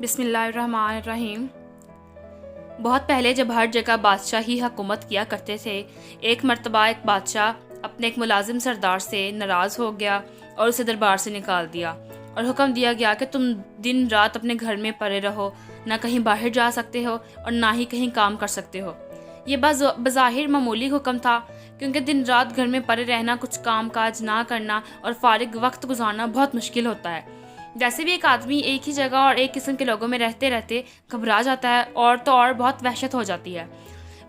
بسم اللہ الرحمن الرحیم۔ بہت پہلے جب ہر جگہ بادشاہ ہی حکومت کیا کرتے تھے، ایک مرتبہ ایک بادشاہ اپنے ایک ملازم سردار سے ناراض ہو گیا اور اسے دربار سے نکال دیا اور حکم دیا گیا کہ تم دن رات اپنے گھر میں پڑے رہو، نہ کہیں باہر جا سکتے ہو اور نہ ہی کہیں کام کر سکتے ہو۔ یہ بظاہر معمولی حکم تھا، کیونکہ دن رات گھر میں پڑے رہنا، کچھ کام کاج نہ کرنا اور فارغ وقت گزارنا بہت مشکل ہوتا ہے۔ جیسے بھی ایک آدمی ایک ہی جگہ اور ایک قسم کے لوگوں میں رہتے رہتے گھبرا جاتا ہے اور تو اور بہت وحشت ہو جاتی ہے،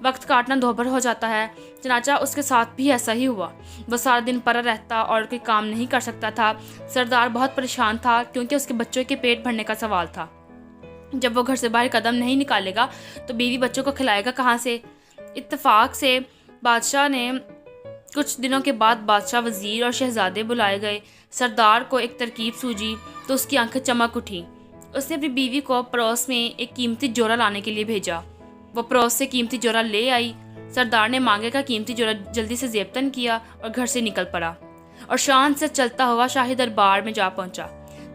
وقت کاٹنا دوبھر ہو جاتا ہے۔ چنانچہ اس کے ساتھ بھی ایسا ہی ہوا۔ وہ سارا دن پڑا رہتا اور کوئی کام نہیں کر سکتا تھا۔ سردار بہت پریشان تھا، کیونکہ اس کے بچوں کے پیٹ بھرنے کا سوال تھا۔ جب وہ گھر سے باہر قدم نہیں نکالے گا تو بیوی بچوں کو کھلائے گا کہاں سے؟ اتفاق سے بادشاہ نے کچھ دنوں کے بعد بادشاہ، وزیر اور شہزادے بلائے گئے۔ سردار کو ایک ترکیب سوجی تو اس کی آنکھیں چمک اٹھیں۔ اس نے اپنی بیوی کو پڑوس میں ایک قیمتی جوڑا لانے کے لیے بھیجا۔ وہ پڑوس سے قیمتی جوڑا لے آئی۔ سردار نے مانگے کا قیمتی جوڑا جلدی سے زیبتن کیا اور گھر سے نکل پڑا اور شان سے چلتا ہوا شاہی دربار میں جا پہنچا۔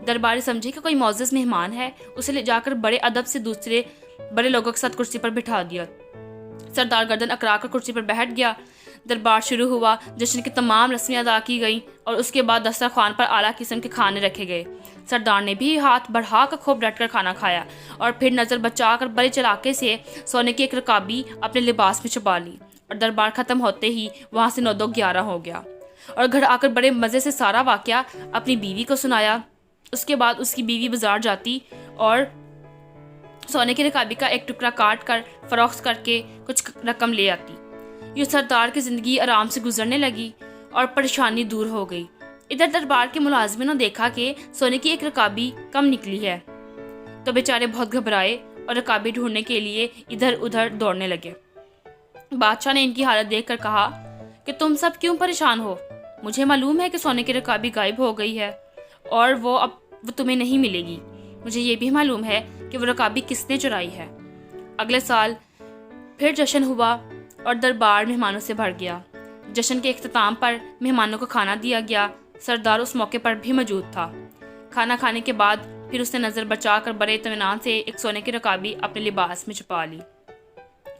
درباری سمجھے کہ کوئی معزز مہمان ہے، اسے لے جا کر بڑے ادب سے دوسرے بڑے لوگوں کے ساتھ کرسی پر بٹھا دیا۔ سردار گردن اکڑا کر کرسی پر بیٹھ گیا۔ دربار شروع ہوا۔ جشن کی تمام رسمیں ادا کی گئیں اور اس کے بعد دسترخوان پر اعلیٰ قسم کے کھانے رکھے گئے۔ سردار نے بھی ہاتھ بڑھا کر خوب ڈٹ کر کھانا کھایا اور پھر نظر بچا کر بڑے چلاکے سے سونے کی ایک رکابی اپنے لباس میں چھپا لی اور دربار ختم ہوتے ہی وہاں سے 9-11 ہو گیا اور گھر آ کر بڑے مزے سے سارا واقعہ اپنی بیوی کو سنایا۔ اس کے بعد اس کی بیوی بازار جاتی اور سونے کی رکابی کا ایک ٹکڑا کاٹ کر فروخت کر کے کچھ رقم لے آتی۔ یہ سردار کی زندگی آرام سے گزرنے لگی اور پریشانی دور ہو گئی۔ ادھر دربار کے ملازموں نے دیکھا کہ سونے کی ایک رکابی کم نکلی ہے تو بیچارے بہت گھبرائے اور رکابی ڈھونڈنے کے لیے ادھر ادھر دوڑنے لگے۔ بادشاہ نے ان کی حالت دیکھ کر کہا کہ تم سب کیوں پریشان ہو؟ مجھے معلوم ہے کہ سونے کی رکابی غائب ہو گئی ہے اور وہ تمہیں نہیں ملے گی۔ مجھے یہ بھی معلوم ہے کہ وہ رکابی کس نے چرائی ہے۔ اگلے سال پھر جشن ہوا اور دربار مہمانوں سے بھر گیا۔ جشن کے اختتام پر مہمانوں کو کھانا دیا گیا۔ سردار اس موقع پر بھی موجود تھا۔ کھانا کھانے کے بعد پھر اس نے نظر بچا کر بڑے اطمینان سے ایک سونے کی رکابی اپنے لباس میں چھپا لی۔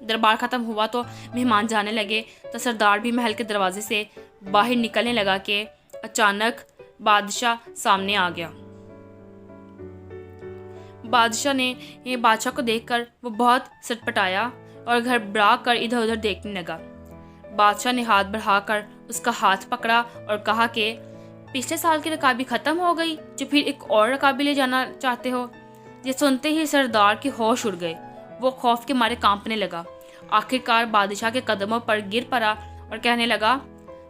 دربار ختم ہوا تو مہمان جانے لگے تو سردار بھی محل کے دروازے سے باہر نکلنے لگا کہ اچانک بادشاہ سامنے آ گیا۔ بادشاہ کو دیکھ کر وہ بہت سٹپٹایا اور گھبرا کر ادھر ادھر دیکھنے لگا۔ بادشاہ نے ہاتھ بڑھا کر اس کا ہاتھ پکڑا اور کہا کہ پچھلے سال کی رکابی ختم ہو گئی جو پھر ایک اور رکابی لے جانا چاہتے ہو؟ یہ سنتے ہی سردار کے ہوش اڑ گئے۔ وہ خوف کے مارے کانپنے لگا۔ آخرکار بادشاہ کے قدموں پر گر پڑا اور کہنے لگا،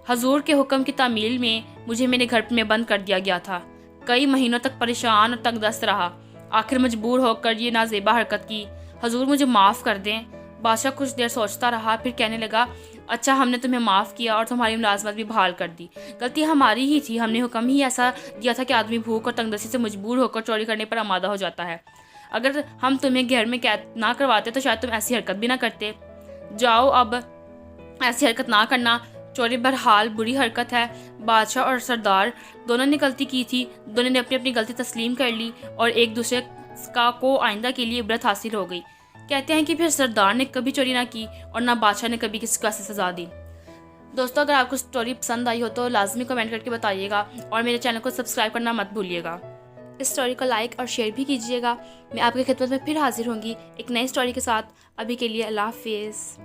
حضور کے حکم کی تعمیل میں مجھے میرے گھر میں بند کر دیا گیا تھا۔ کئی مہینوں تک پریشان اور تنگ دست رہا، آخر مجبور ہو کر یہ نازیبا حرکت کی۔ حضور مجھے معاف کر دیں۔ بادشاہ کچھ دیر سوچتا رہا، پھر کہنے لگا، اچھا ہم نے تمہیں معاف کیا اور تمہاری ملازمت بھی بحال کر دی۔ غلطی ہماری ہی تھی، ہم نے حکم ہی ایسا دیا تھا کہ آدمی بھوک اور تنگ دستی سے مجبور ہو کر چوری کرنے پر آمادہ ہو جاتا ہے۔ اگر ہم تمہیں گھر میں قید نہ کرواتے تو شاید تم ایسی حرکت بھی نہ کرتے۔ جاؤ اب ایسی حرکت نہ کرنا، چوری بہرحال بری حرکت ہے۔ بادشاہ اور سردار دونوں نے غلطی کی تھی، دونوں نے اپنی اپنی غلطی تسلیم کر لی اور ایک دوسرے کو آئندہ کے لیے عبرت حاصل ہو گئی۔ کہتے ہیں کہ پھر سردار نے کبھی چوری نہ کی اور نہ بادشاہ نے کبھی کسی کو ایسی سزا دی۔ دوستو، اگر آپ کو سٹوری پسند آئی ہو تو لازمی کمنٹ کر کے بتائیے گا اور میرے چینل کو سبسکرائب کرنا مت بھولیے گا۔ اس سٹوری کو لائک اور شیئر بھی کیجیے گا۔ میں آپ کی خدمت میں پھر حاضر ہوں گی ایک نئی سٹوری کے ساتھ۔ ابھی کے لیے اللہ حافظ۔